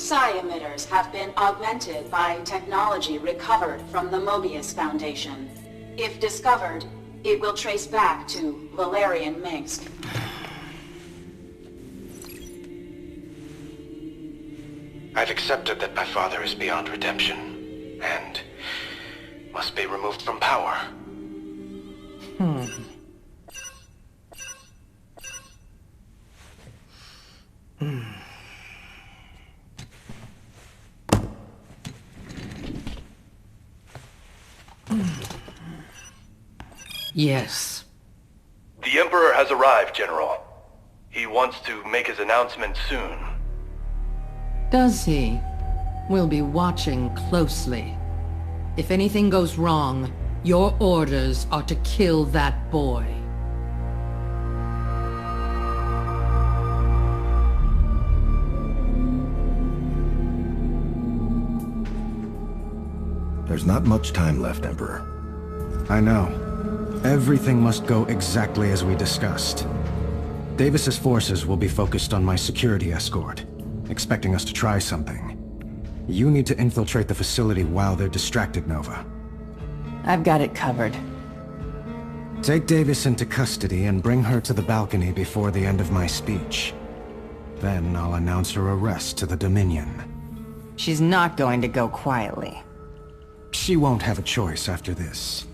Psi emitters have been augmented by technology recovered from the Mobius Foundation. If discovered, it will trace back to Valerian Minsk. I've accepted that my father is beyond redemption, and must be removed from power. Yes. The Emperor has arrived, General. He wants to make his announcement soon. Does he? We'll be watching closely. If anything goes wrong, your orders are to kill that boy. There's not much time left, Emperor. I know. Everything must go exactly as we discussed. Davis's forces will be focused on my security escort, expecting us to try something. You need to infiltrate the facility while they're distracted, Nova. I've got it covered. Take Davis into custody and bring her to the balcony before the end of my speech. Then I'll announce her arrest to the Dominion. She's not going to go quietly. She won't have a choice after this.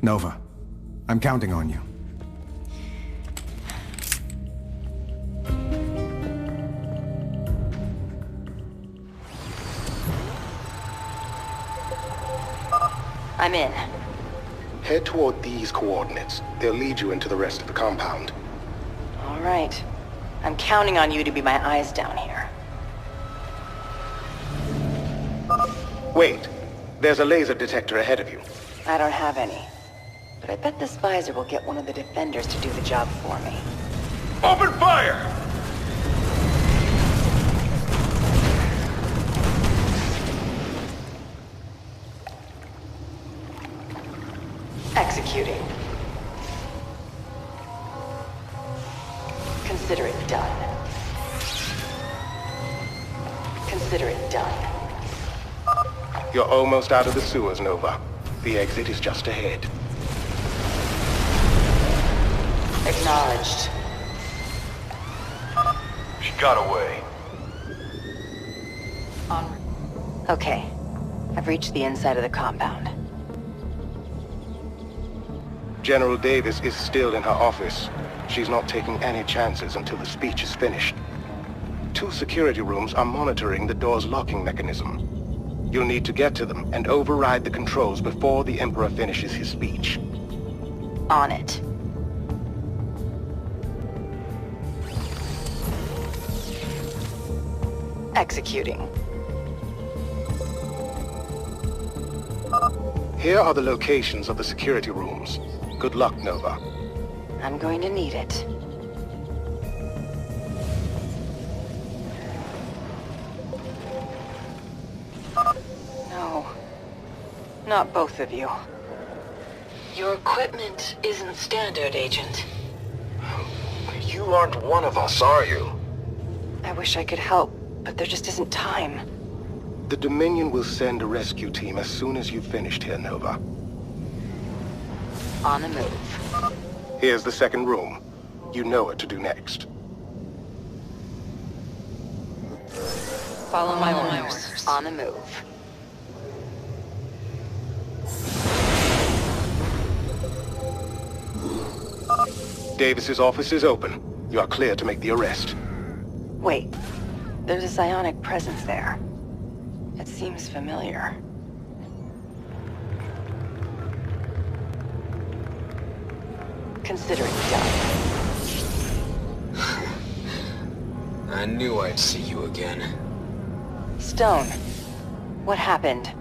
Nova, I'm counting on you. I'm in. Head toward these coordinates. They'll lead you into the rest of the compound. All right. I'm counting on you to be my eyes down here. Wait. There's a laser detector ahead of you. I don't have any. But I bet this visor will get one of the defenders to do the job for me. Open fire! Executing. Consider it done. Consider it done. You're almost out of the sewers, Nova. The exit is just ahead. Acknowledged. She got away. Okay. I've reached the inside of the compound. General Davis is still in her office. She's not taking any chances until the speech is finished. 2 security rooms are monitoring the door's locking mechanism. You'll need to get to them and override the controls before the Emperor finishes his speech. On it. Executing. Here are the locations of the security rooms. Good luck, Nova. I'm going to need it. No. Not both of you. Your equipment isn't standard, Agent. You aren't one of us, are you? I wish I could help, but there just isn't time. The Dominion will send a rescue team as soon as you've finished here, Nova. On the move. Here's the second room. You know what to do next. Follow my orders. On the move. Davis's office is open. You are clear to make the arrest. Wait. There's a psionic presence there. It seems familiar. consider it done. I knew I'd see you again. Stone, what happened?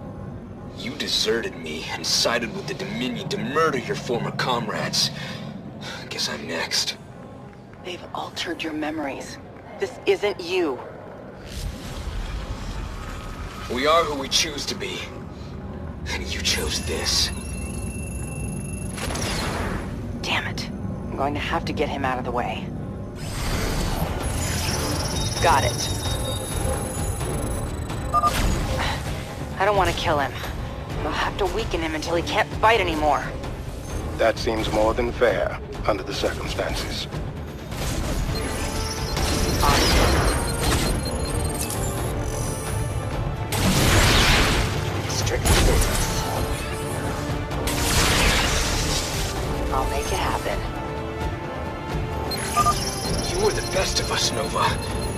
You deserted me and sided with the Dominion to murder your former comrades. Guess I'm next. They've altered your memories. This isn't you. We are who we choose to be. And you chose this. Damn it. I'm going to have to get him out of the way. Got it. I don't want to kill him. I'll have to weaken him until he can't fight anymore. That seems more than fair, under the circumstances. Strictly business. I'll make it happen. You were the best of us, Nova.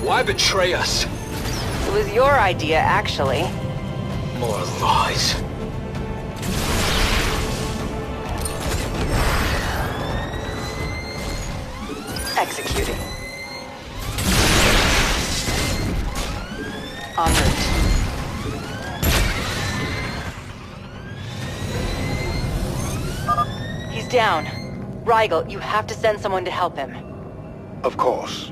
Why betray us? It was your idea, actually. More lies. Executing. En route. He's down. Rigel, you have to send someone to help him. Of course.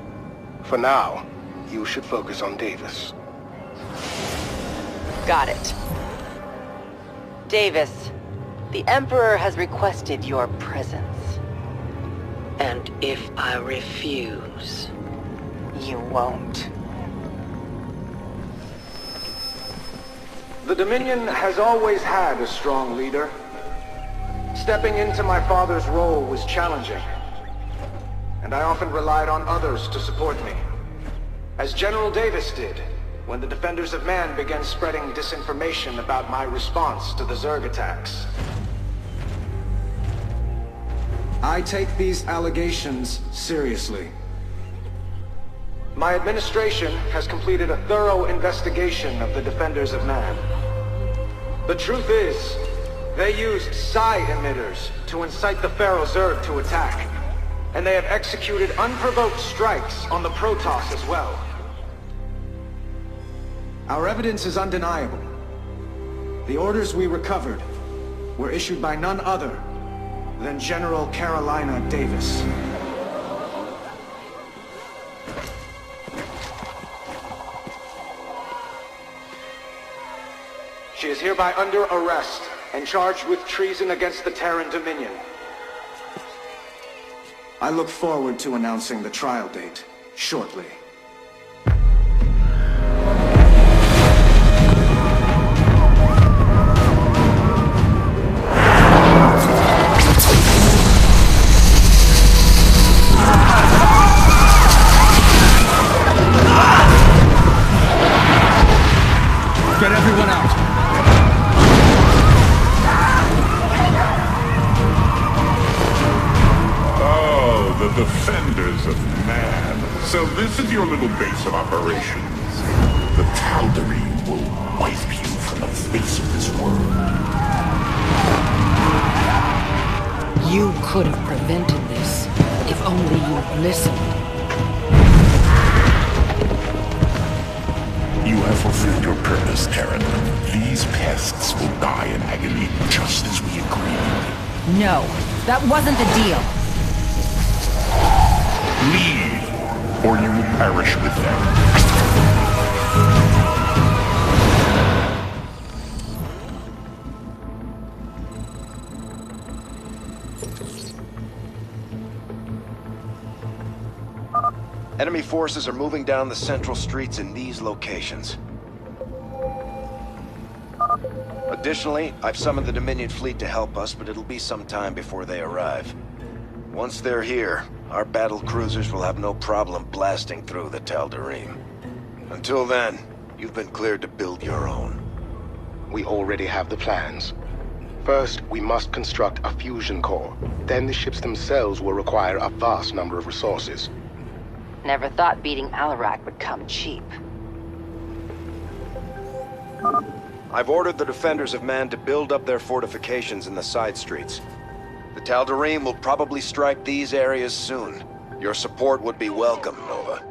For now, you should focus on Davis. Got it. Davis, the Emperor has requested your presence. And if I refuse? You won't. The Dominion has always had a strong leader. Stepping into my father's role was challenging, and I often relied on others to support me. As General Davis did, when the Defenders of Man began spreading disinformation about my response to the Zerg attacks. I take these allegations seriously. My administration has completed a thorough investigation of the Defenders of Man. The truth is, they used psi emitters to incite the Pharaoh Zerg to attack, and they have executed unprovoked strikes on the Protoss as well. Our evidence is undeniable. The orders we recovered were issued by none other than General Carolina Davis. She is hereby under arrest and charged with treason against the Terran Dominion. I look forward to announcing the trial date shortly. Get everyone out! Oh, the Defenders of Man. So this is your little base of operations. The Tal'darim will wipe you from the face of this world. You could have prevented this, if only you'd listened. You have fulfilled your purpose, Terran. These pests will die in agony, just as we agreed. No, that wasn't the deal. Leave, or you will perish with them. Enemy forces are moving down the central streets in these locations. Additionally, I've summoned the Dominion fleet to help us, but it'll be some time before they arrive. Once they're here, our battle cruisers will have no problem blasting through the Tal'darim. Until then, you've been cleared to build your own. We already have the plans. First, we must construct a fusion core. Then the ships themselves will require a vast number of resources. Never thought beating Alarak would come cheap. I've ordered the Defenders of Man to build up their fortifications in the side streets. The Tal'darim will probably strike these areas soon. Your support would be welcome, Nova.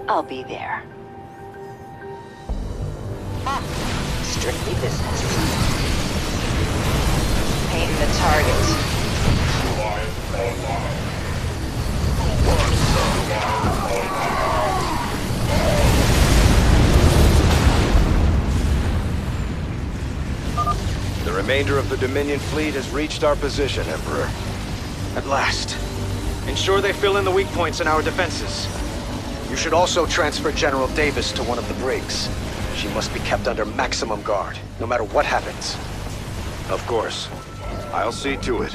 I'll be there. Strictly business. Paint the target. The remainder of the Dominion fleet has reached our position, Emperor. At last. Ensure they fill in the weak points in our defenses. You should also transfer General Davis to one of the brigs. She must be kept under maximum guard, no matter what happens. Of course. I'll see to it.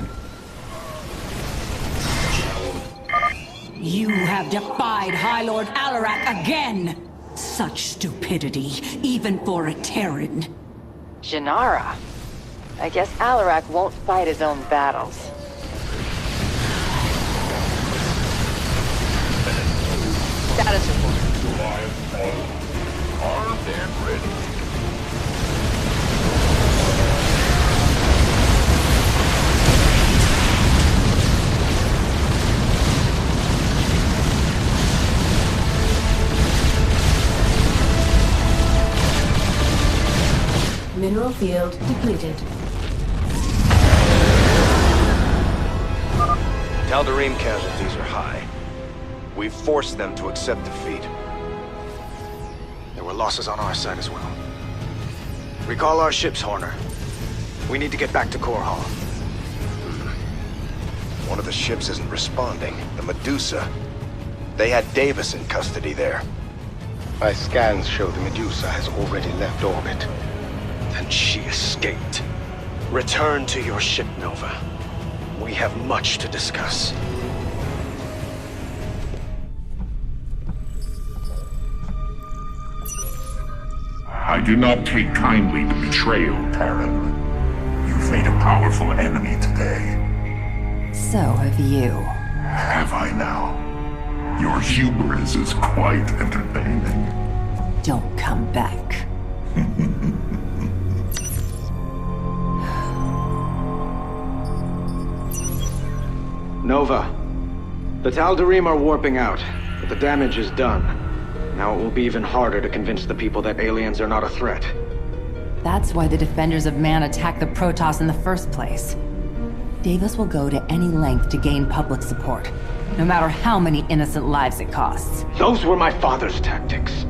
You have defied High Lord Alarak again! Such stupidity, even for a Terran. Janara. I guess Alarak won't fight his own battles. Status report. Armed and ready. Mineral field depleted. Tal'darim casualties are high. We've forced them to accept defeat. There were losses on our side as well. Recall our ships, Horner. We need to get back to Core Hall. One of the ships isn't responding. The Medusa. They had Davis in custody there. My scans show the Medusa has already left orbit. Then she escaped. Return to your ship, Nova. We have much to discuss. I do not take kindly to betrayal, Terran. You've made a powerful enemy today. So have you. Have I now? Your hubris is quite entertaining. Don't come back. Nova. The Tal'darim are warping out, but the damage is done. Now it will be even harder to convince the people that aliens are not a threat. That's why the Defenders of Man attacked the Protoss in the first place. Davis will go to any length to gain public support, no matter how many innocent lives it costs. Those were my father's tactics.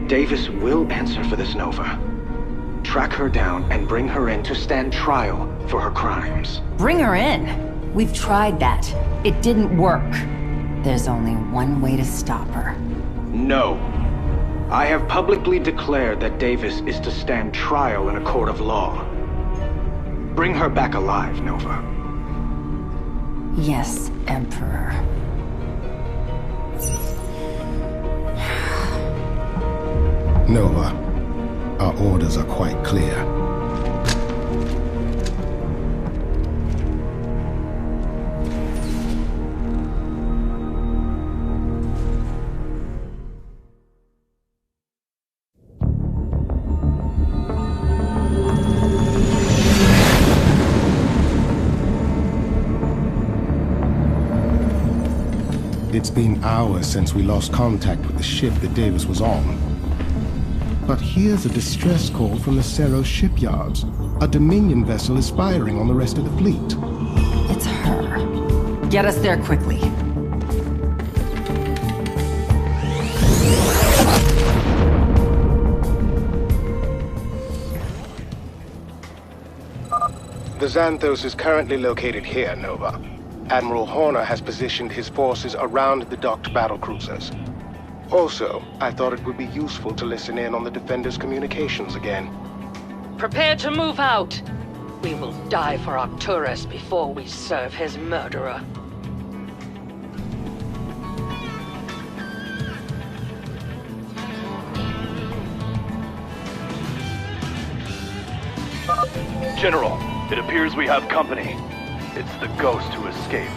Davis will answer for this, Nova. Track her down and bring her in to stand trial for her crimes. Bring her in? We've tried that. It didn't work. There's only one way to stop her. No. I have publicly declared that Davis is to stand trial in a court of law. Bring her back alive, Nova. Yes, Emperor. Nova, our orders are quite clear. It's been hours since we lost contact with the ship that Davis was on. But here's a distress call from the Cerro shipyards. A Dominion vessel is firing on the rest of the fleet. It's her. Get us there quickly. The Zanthos is currently located here, Nova. Admiral Horner has positioned his forces around the docked battlecruisers. Also, I thought it would be useful to listen in on the Defenders' communications again. Prepare to move out. We will die for Arcturus before we serve his murderer. General, it appears we have company. It's the ghost who escaped.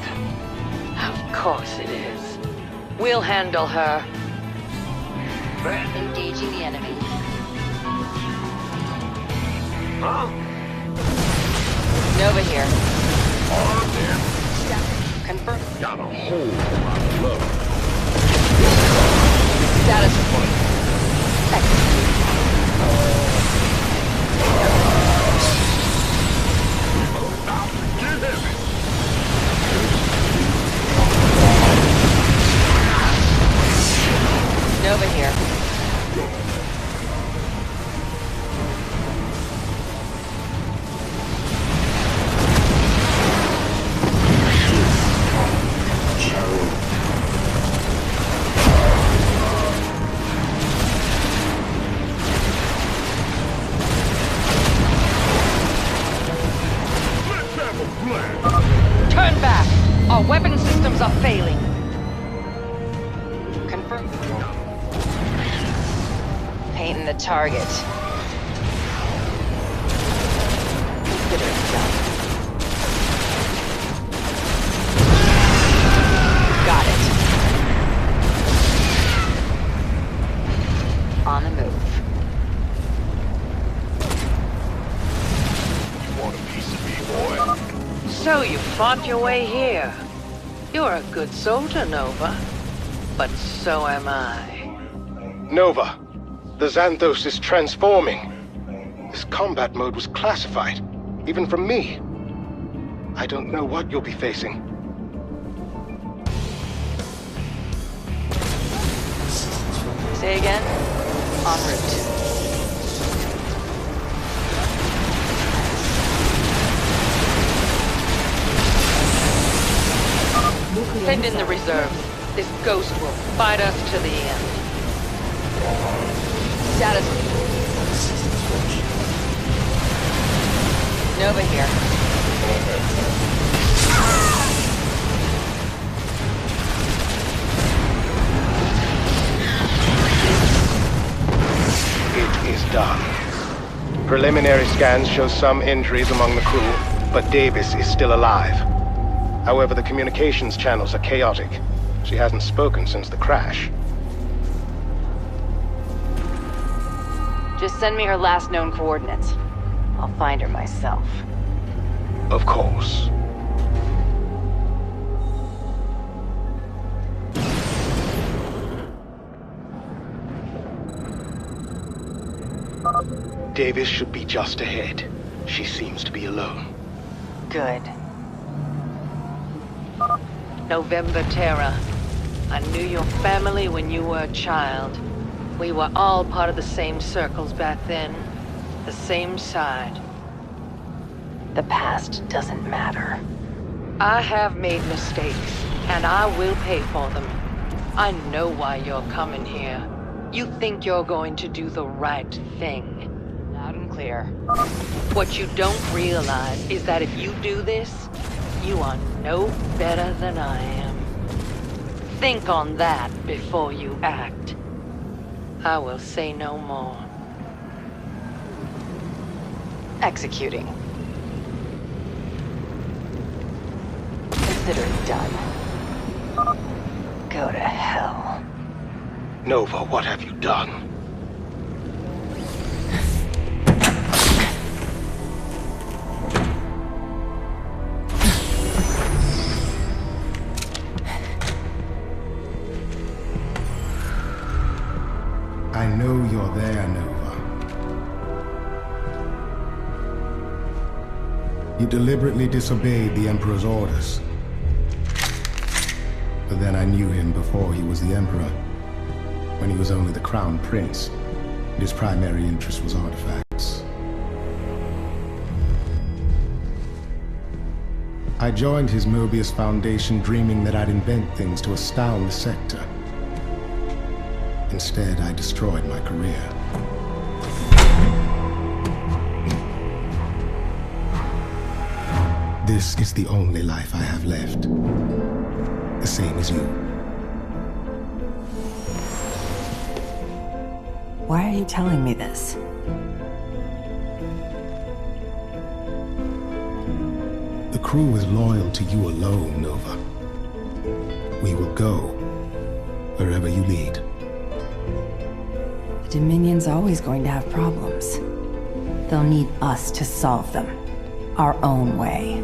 Of course it is. We'll handle her. Engaging the enemy. Nova here. On there. Confirm. Got a whole lot of love. Status report. Get heavy. Nova here. Turn back! Our weapon systems are failing. Confirm. Painting the target. Consider it done. Got it. On the move. Want a piece of me, boy? So you fought your way here. You're a good soldier, Nova. But so am I. Nova, the Zanthos is transforming. This combat mode was classified, even from me. I don't know what you'll be facing. Say again? En route. Send in the reserve. This ghost will fight us to the end. Status. Nova here. It is done. Preliminary scans show some injuries among the crew, but Davis is still alive. However, the communications channels are chaotic. She hasn't spoken since the crash. Just send me her last known coordinates. I'll find her myself. Of course. Davis should be just ahead. She seems to be alone. Good. November Terra. I knew your family when you were a child. We were all part of the same circles back then. The same side. The past doesn't matter. I have made mistakes, and I will pay for them. I know why you're coming here. You think you're going to do the right thing. Loud and clear. What you don't realize is that if you do this, you are no better than I am. Think on that before you act. I will say no more. Executing. Consider it done. Go to hell. Nova, what have you done? I know you're there, Nova. You deliberately disobeyed the Emperor's orders. But then I knew him before he was the Emperor, when he was only the Crown Prince, and his primary interest was artifacts. I joined his Mobius Foundation dreaming that I'd invent things to astound the sector. Instead, I destroyed my career. This is the only life I have left. The same as you. Why are you telling me this? The crew is loyal to you alone, Nova. We will go wherever you lead. The Dominion's always going to have problems. They'll need us to solve them. our own way.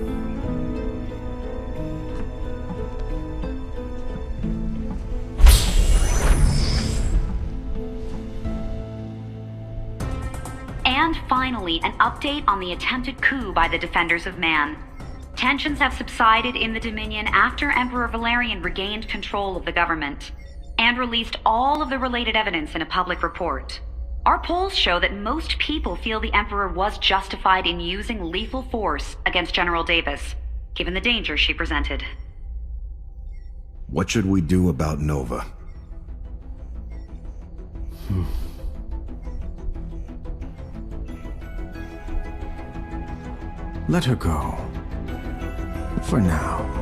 And finally, an update on the attempted coup by the Defenders of Man. Tensions have subsided in the Dominion after Emperor Valerian regained control of the government and released all of the related evidence in a public report. Our polls show that most people feel the Emperor was justified in using lethal force against General Davis, given the danger she presented. What should we do about Nova? Let her go. For now.